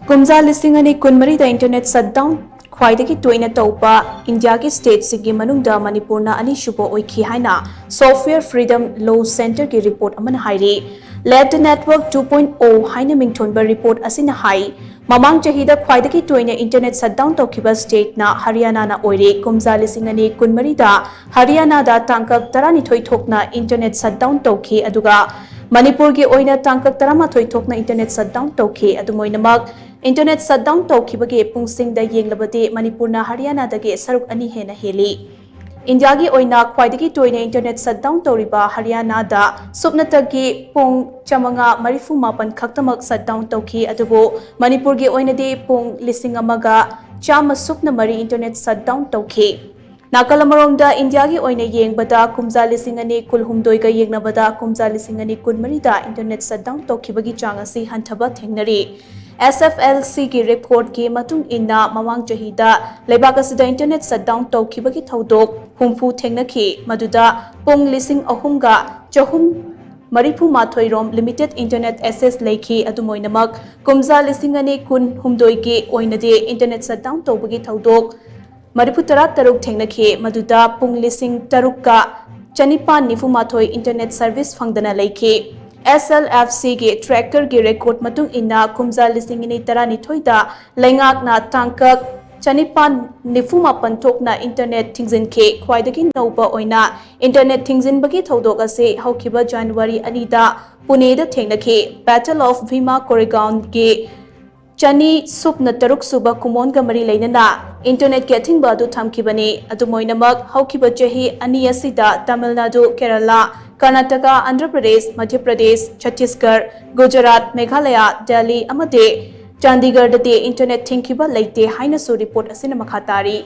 KUMJA listing ani kunmari da internet shutdown Khwaidagi Toina Touba India ki state sigi Manung Da Manipur na ani Suba Oikhi HAINA Software Freedom Law Center ki report AMANA HAIRI led the network 2.0 HAINA mingthonba report asina hai Mamang chahida Khwaidagi Toina internet shutdown tawkiba state na Haryana na oire KUMJA listing ani kunmari da Haryana da tangkak taranithoi thokna internet shutdown tawki aduga Manipur ki oina tangkak taramathoi thokna internet shutdown tawki adumoinamak internet shutdown tawkibagi pungsing da yenglabati Manipur na Haryana dagi saruk ani hena heli India gi oina Khwaidagi Toina internet shutdown tawriba Haryana da supnatagi pung chamanga marifu mapan khaktamak shutdown tawki adubo Manipur gi oina di pung lising amaga chama supna mari internet shutdown tawki Nakalamarongda India gi oina yengbada KUMJA lising ani kulhumdoi ga yengnabada KUMJA lising ani kunmari da internet shutdown tawkibagi chang asi hanthaba thengnari SFLC ki report ki matung inna mamang chahida leibak asida internet shutdown tawkibagi thodok humfu thengnakhi maduda pung lising ahumga chahum marifu mathoirom limited internet access leikhi adumoinamak KUMJA lising ani kun humdoi ki oina de internet shutdown tawbagi thodok Maripu taruk thengnakhi maduda pung lising tarukka chanipan nifu mathoi internet service fangdana leikhi SLFC ge tracker ge record matung inna KUMJA lising ini taranithoi da lengak na tangkak chanipan nifu mapan thokna internet thingzin khe Khwaidagi noba oina internet thingzin bagi thodok ase haukiba January anida Pune da thengnakhi Battle of Bhima Koregaon ge Chani Subna Taruk Suba Kumon Gamari Lainana Internet getting Badu Tamkibani Adumoinamak Haukiba Jahi Aniyasida Tamil Nadu Kerala Karnataka Andhra Pradesh Madhya Pradesh Chhattisgarh Gujarat Meghalaya Delhi Amade Chandigarh de Internet Thinkiba Laite Haina so report asina makhatari